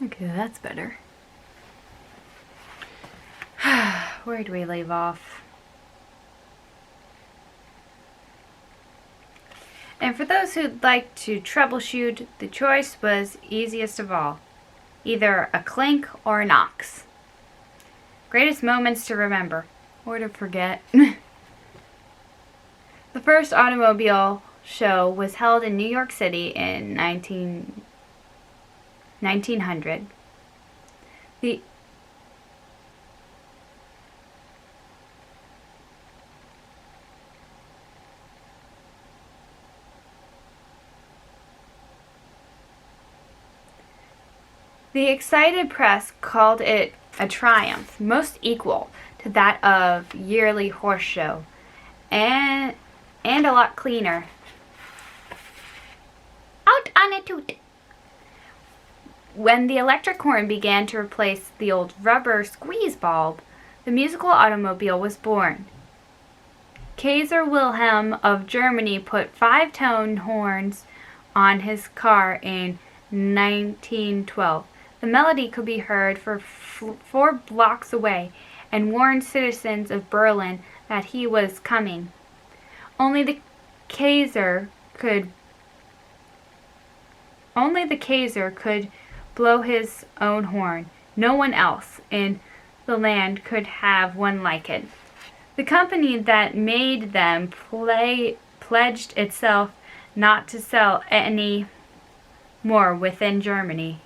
Okay, that's better. Where do we leave off? And for those who'd like to troubleshoot, the choice was easiest of all. Either a clink or a knox. Greatest moments to remember. Or to forget. The first automobile show was held in New York City in 1900. The excited press called it a triumph, most equal to that of yearly horse show, and a lot cleaner. Out on a toot! When the electric horn began to replace the old rubber squeeze bulb, the musical automobile was born. Kaiser Wilhelm of Germany put 5-tone horns on his car in 1912. The melody could be heard for 4 blocks away and warned citizens of Berlin that he was coming. Only the Kaiser could blow his own horn. No one else in the land could have one like it. The company that made them pledged itself not to sell any more within Germany.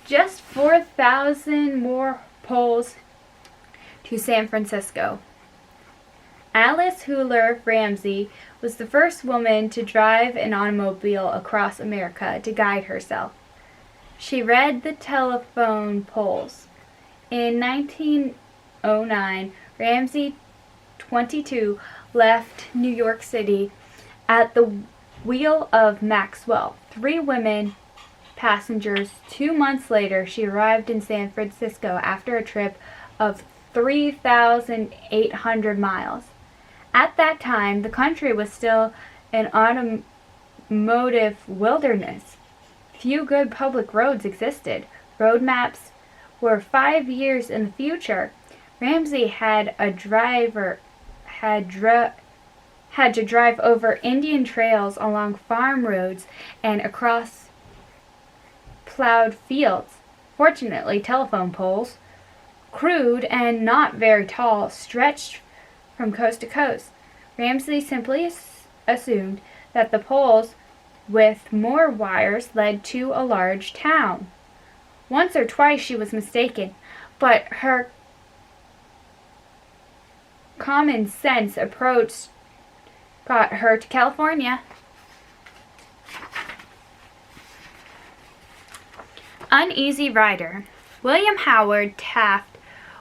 Just 4,000 more Poles to San Francisco. Alice Wheeler Ramsey was the first woman to drive an automobile across America to guide herself. She read the telephone poles. In 1909, Ramsey, 22, left New York City at the wheel of Maxwell. 3 women passengers. 2 months later, she arrived in San Francisco after a trip of 3,800 miles. At that time, the country was still an automotive wilderness. Few good public roads existed. Road maps were 5 years in the future. Ramsey had to drive over Indian trails, along farm roads, and across plowed fields. Fortunately, telephone poles, crude and not very tall, stretched from coast to coast. Ramsey simply assumed that the poles with more wires led to a large town. Once or twice she was mistaken, but her common sense approach got her to California. Uneasy Rider. William Howard Taft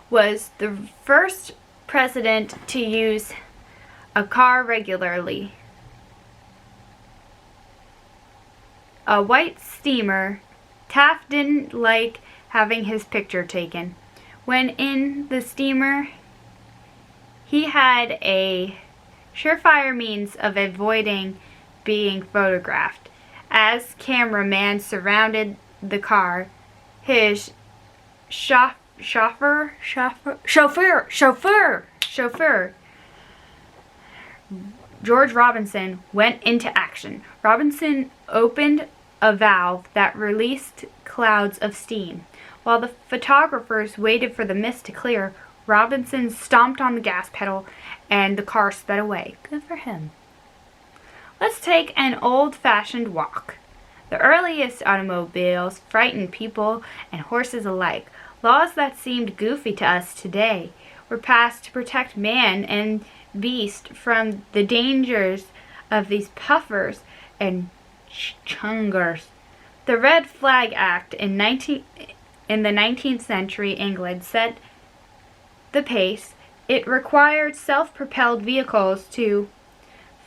was the first president to use a car regularly. A white steamer. Taft didn't like having his picture taken. When in the steamer, he had a surefire means of avoiding being photographed. As cameraman surrounded the car, his chauffeur, George Robinson, went into action. Robinson opened a valve that released clouds of steam. While the photographers waited for the mist to clear, Robinson stomped on the gas pedal and the car sped away. Good for him. Let's take an old-fashioned walk. The earliest automobiles frightened people and horses alike. Laws that seemed goofy to us today were passed to protect man and beast from the dangers of these puffers and chungers. The Red Flag Act in the 19th century England set the pace. It required self-propelled vehicles to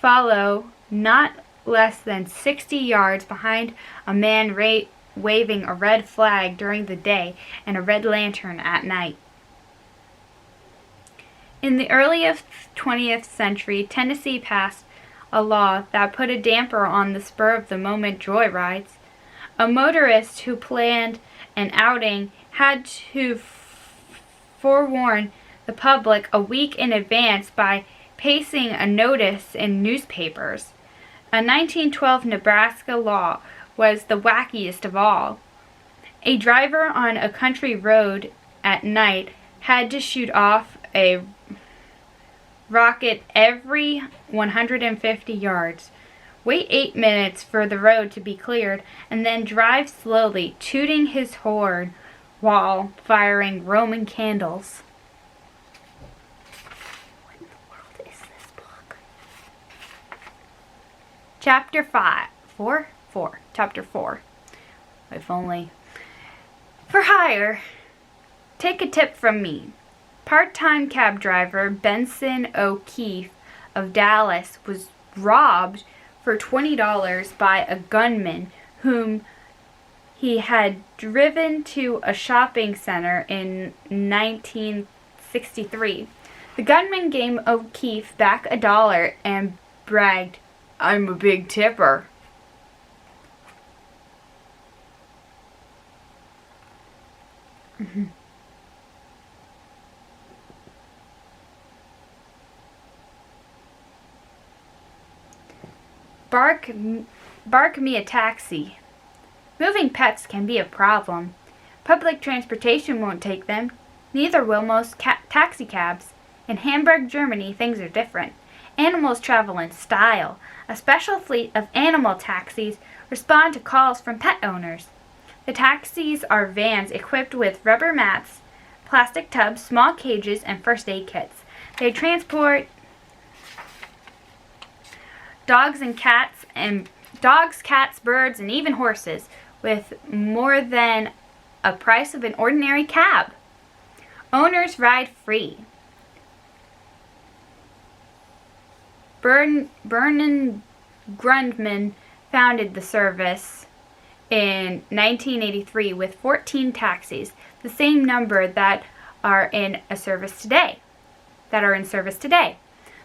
follow not less than 60 yards behind a man waving a red flag during the day and a red lantern at night. In the early 20th century, Tennessee passed a law that put a damper on the spur-of-the-moment joyrides. A motorist who planned an outing had to forewarn the public a week in advance by pasting a notice in newspapers. A 1912 Nebraska law was the wackiest of all. A driver on a country road at night had to shoot off a rocket every 150 yards, wait 8 minutes for the road to be cleared, and then drive slowly, tooting his horn while firing Roman candles. What in the world is this book? Chapter 4. If only. For hire. Take a tip from me. Part-time cab driver Benson O'Keefe of Dallas was robbed for $20 by a gunman whom he had driven to a shopping center in 1963. The gunman gave O'Keefe back $1 and bragged, "I'm a big tipper." Bark me a taxi. Moving pets can be a problem. Public transportation won't take them. Neither will most taxi cabs. In Hamburg, Germany, things are different. Animals travel in style. A special fleet of animal taxis respond to calls from pet owners. The taxis are vans equipped with rubber mats, plastic tubs, small cages, and first aid kits. They transport dogs, cats, birds, and even horses with more than a price of an ordinary cab. Owners ride free. Vernon Grundman founded the service in 1983 with 14 taxis, the same number that are in service today.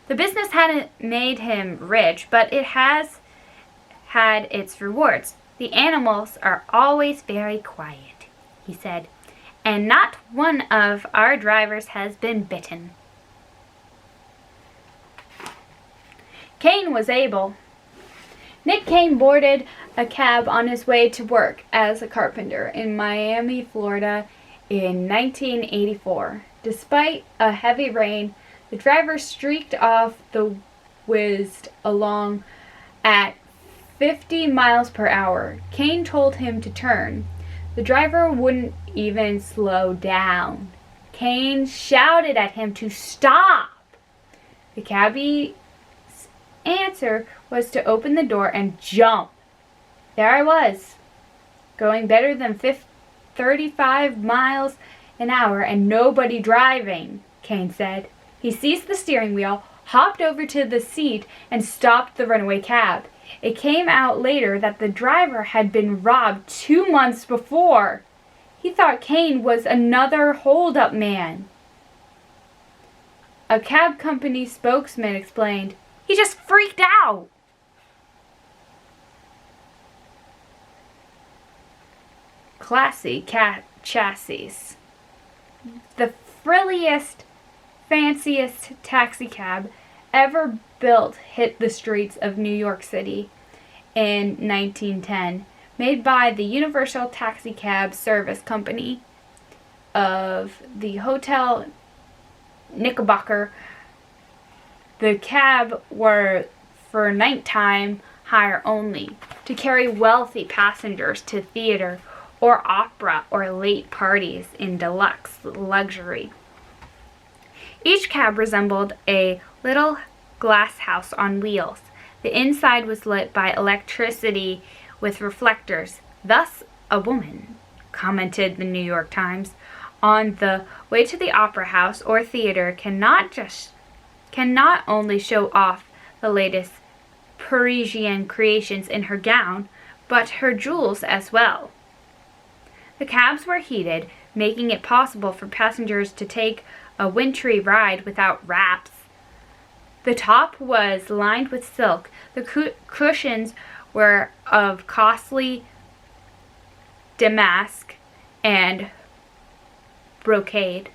The business hadn't made him rich, but it has had its rewards. The animals are always very quiet, he said, and not one of our drivers has been bitten. Kane was able. Nick Kane boarded a cab on his way to work as a carpenter in Miami, Florida in 1984. Despite a heavy rain, the driver streaked off the whizzed along at 50 miles per hour. Kane told him to turn. The driver wouldn't even slow down. Kane shouted at him to stop. The cabbie's answer was to open the door and jump. There I was, going better than 35 miles an hour and nobody driving, Kane said. He seized the steering wheel, hopped over to the seat, and stopped the runaway cab. It came out later that the driver had been robbed 2 months before. He thought Kane was another hold-up man. A cab company spokesman explained, "He just freaked out." Classy chassis. The frilliest, fanciest taxicab ever built hit the streets of New York City in 1910, made by the Universal Taxicab Service Company of the Hotel Knickerbocker. The cab were for nighttime hire only, to carry wealthy passengers to theater or opera or late parties in deluxe luxury. Each cab resembled a little glass house on wheels. The inside was lit by electricity with reflectors. Thus, a woman, commented the New York Times, on the way to the opera house or theater can not only show off the latest Parisian creations in her gown, but her jewels as well. The cabs were heated, making it possible for passengers to take a wintry ride without wraps. The top was lined with silk. The cushions were of costly damask and brocade.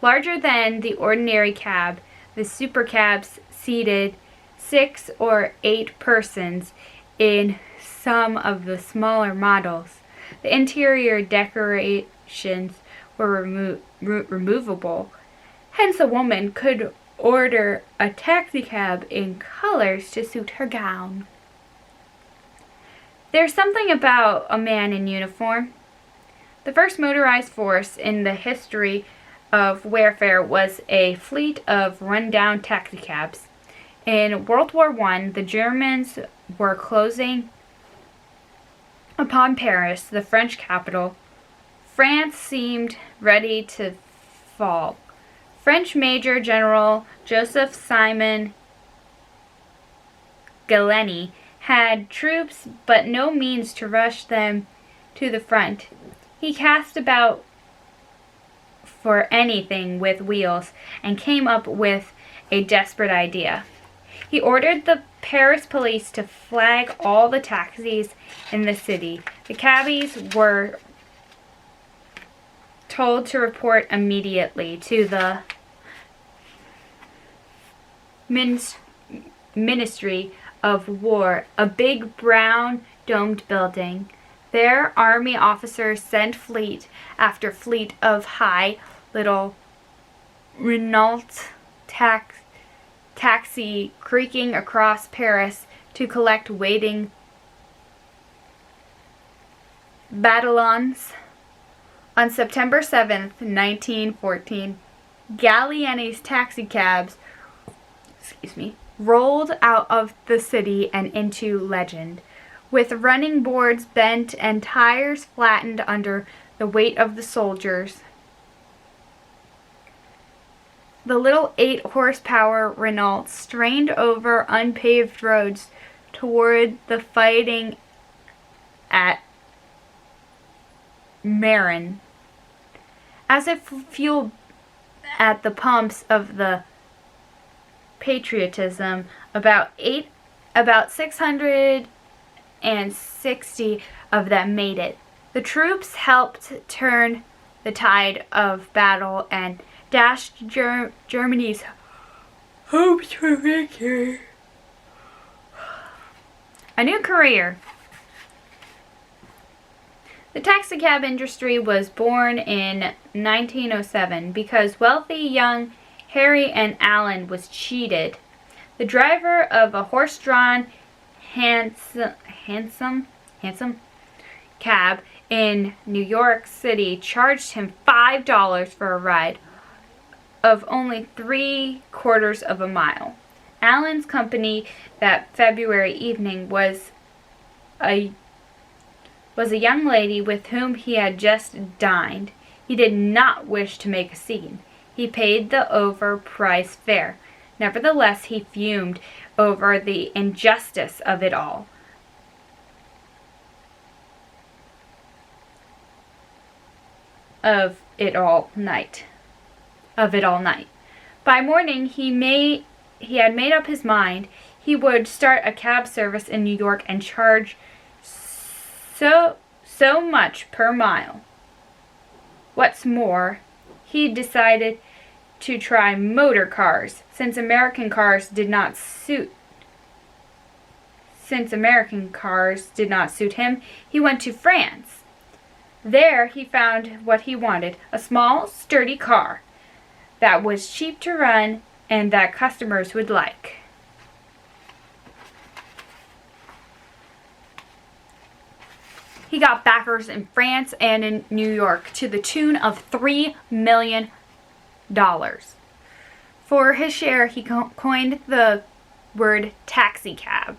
Larger than the ordinary cab, the supercabs seated 6 or 8 persons in some of the smaller models. The interior decorations were removable. Hence, a woman could order a taxicab in colors to suit her gown. There's something about a man in uniform. The first motorized force in the history of warfare was a fleet of run-down taxicabs. In World War I, the Germans were closing upon Paris, the French capital. France seemed ready to fall. French Major General Joseph Simon Gallieni had troops but no means to rush them to the front. He cast about for anything with wheels and came up with a desperate idea. He ordered the Paris police to flag all the taxis in the city. The cabbies were told to report immediately to the Ministry of War, a big brown domed building. There, army officers sent fleet after fleet of high little Renault taxi creaking across Paris to collect waiting battalions. On September 7th, 1914, Gallieni's taxicabs rolled out of the city and into legend, with running boards bent and tires flattened under the weight of the soldiers. The little 8-horsepower Renault strained over unpaved roads toward the fighting at Meran. As if fueled at the pumps of the patriotism, about 660 of them made it. The troops helped turn the tide of battle and dashed Germany's hopes for victory. A new career. The taxicab industry was born in 1907 because wealthy young Harry and Allen was cheated. The driver of a horse-drawn hansom cab in New York City charged him $5 for a ride of only 3/4 of a mile. Allen's company that February evening was a young lady with whom he had just dined. He did not wish to make a scene. He paid the overpriced fare. Nevertheless, he fumed over the injustice of it all. Of it all night. By morning, he had made up his mind. He would start a cab service in New York and charge so much per mile. What's more, he decided to try motor cars, since American cars did not suit him. He went to France. There he found what he wanted, a small, sturdy car that was cheap to run and that customers would like. He got backers in France and in New York to the tune of $3 million. For his share, he coined the word taxicab.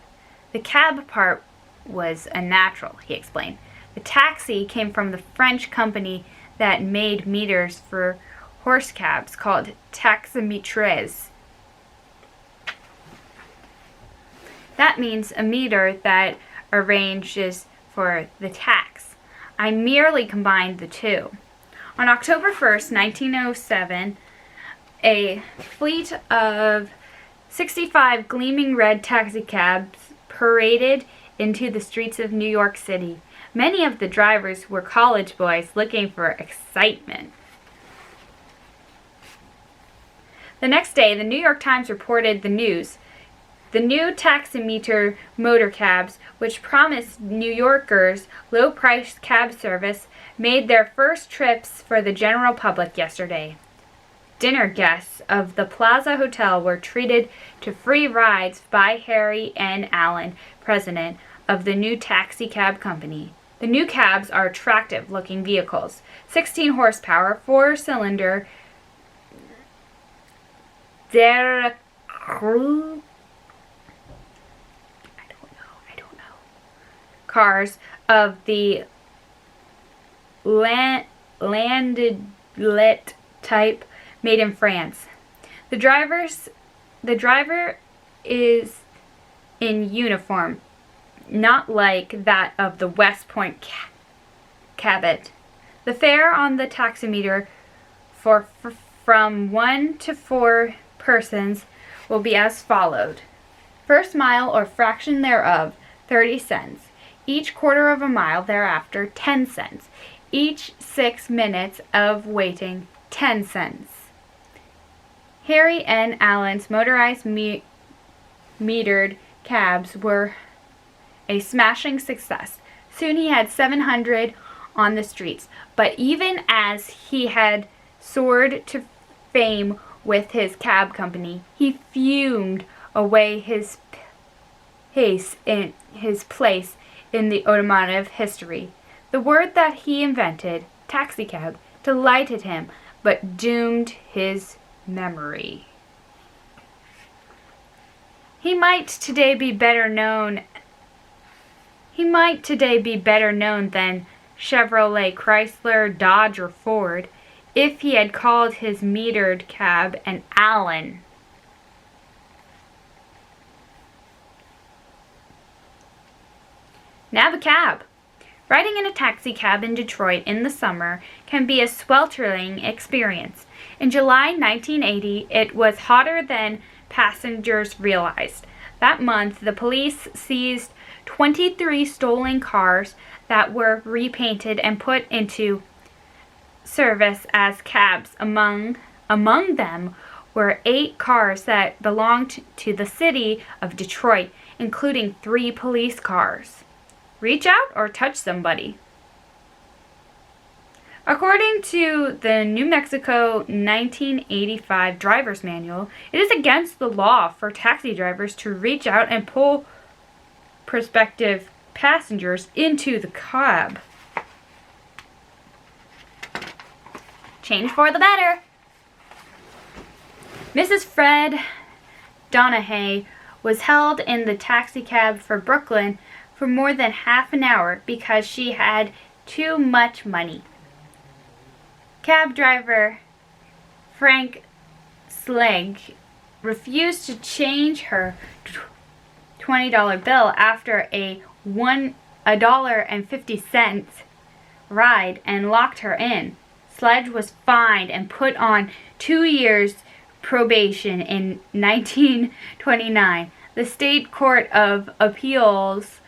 The cab part was a natural, he explained. The taxi came from the French company that made meters for horse cabs called taximetres. That means a meter that arranges for the tax. I merely combined the two. On October 1st, 1907, a fleet of 65 gleaming red taxicabs paraded into the streets of New York City. Many of the drivers were college boys looking for excitement. The next day, the New York Times reported the news. The new taximeter motorcabs, which promised New Yorkers low-priced cab service, made their first trips for the general public yesterday. Dinner guests of the Plaza Hotel were treated to free rides by Harry N. Allen, president of the new taxi cab company. The new cabs are attractive-looking vehicles, 16 horsepower, 4-cylinder, I don't know. Cars of the landed type made in France. The driver is in uniform, not like that of the West Point Cabot. The fare on the taximeter from 1 to 4 persons will be as followed. First mile or fraction thereof, 30 cents. Each quarter of a mile thereafter, 10 cents. Each 6 minutes of waiting, 10 cents. Harry N. Allen's motorized metered cabs were a smashing success. Soon he had 700 on the streets, but even as he had soared to fame with his cab company, he fumed away his place in the automotive history. The word that he invented, taxicab, delighted him, but doomed his memory. He might today be better known than Chevrolet, Chrysler, Dodge, or Ford, if he had called his metered cab an Allen. Nab a cab. Riding in a taxi cab in Detroit in the summer can be a sweltering experience. In July 1980, it was hotter than passengers realized. That month, the police seized 23 stolen cars that were repainted and put into service as cabs. Among them were 8 cars that belonged to the city of Detroit, including 3 police cars. Reach out or touch somebody. According to the New Mexico 1985 Driver's Manual, it is against the law for taxi drivers to reach out and pull prospective passengers into the cab. Change for the better. Mrs. Fred Donahue was held in the taxi cab for Brooklyn for more than half an hour because she had too much money. Cab driver Frank Slegg refused to change her $20 bill after a $1.50 ride and locked her in. Sledge was fined and put on 2 years probation in 1929. The State Court of Appeals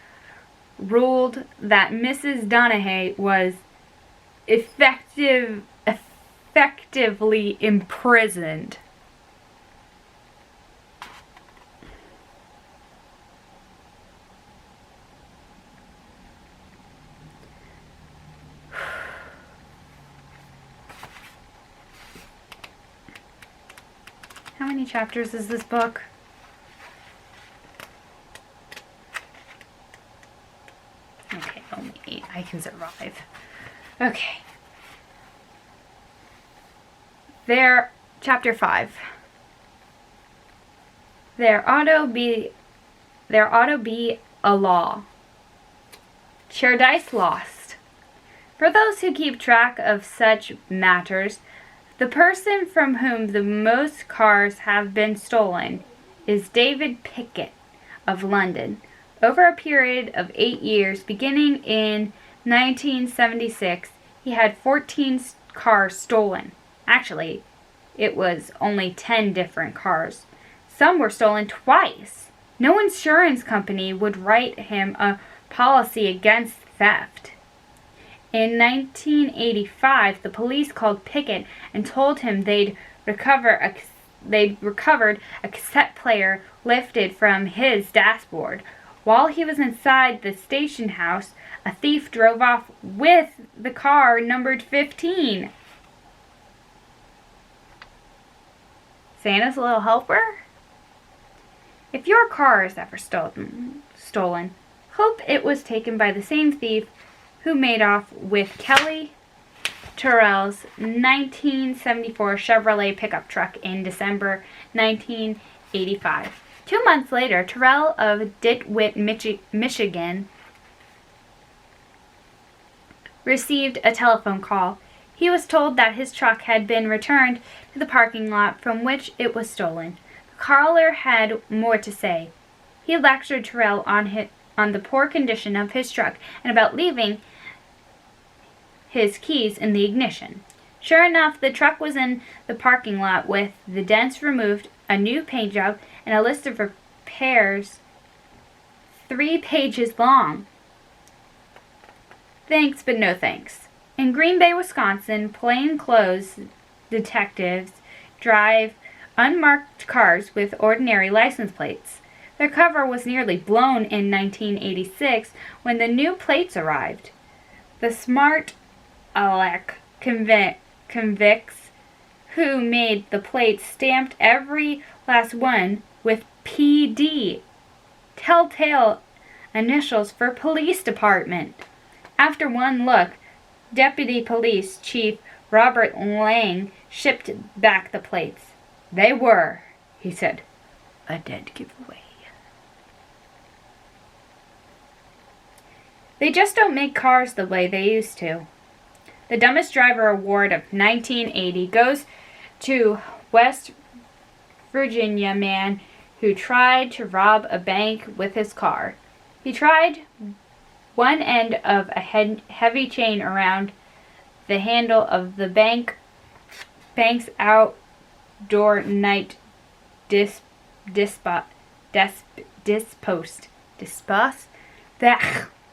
ruled that Mrs. Donahue was effectively imprisoned. How many chapters is this book? Okay, only 8. I can survive. Okay. Chapter 5. There ought to be a law. Paradise Lost. For those who keep track of such matters, the person from whom the most cars have been stolen is David Pickett of London. Over a period of 8 years, beginning in 1976, he had 14 cars stolen. Actually, it was only 10 different cars. Some were stolen twice. No insurance company would write him a policy against theft. In 1985, the police called Pickett and told him they'd recovered a cassette player lifted from his dashboard. While he was inside the station house, a thief drove off with the car numbered 15. Santa's little helper? If your car is ever stolen, hope it was taken by the same thief who made off with Kelly Terrell's 1974 Chevrolet pickup truck in December 1985. 2 months later, Terrell of DeWitt, Michigan, received a telephone call. He was told that his truck had been returned to the parking lot from which it was stolen. The caller had more to say. He lectured Terrell on the poor condition of his truck and about leaving his keys in the ignition. Sure enough, the truck was in the parking lot with the dents removed, a new paint job, and a list of repairs 3 pages long. Thanks, but no thanks. In Green Bay, Wisconsin, plainclothes detectives drive unmarked cars with ordinary license plates. Their cover was nearly blown in 1986 when the new plates arrived. The smart Alec convicts who made the plates stamped every last one with PD, telltale initials for police department. After one look, Deputy Police Chief Robert Lang shipped back the plates. They were, he said, a dead giveaway. They just don't make cars the way they used to. The Dumbest Driver Award of 1980 goes to West Virginia man who tried to rob a bank with his car. He tied one end of a heavy chain around the handle of the bank's outdoor night dispost.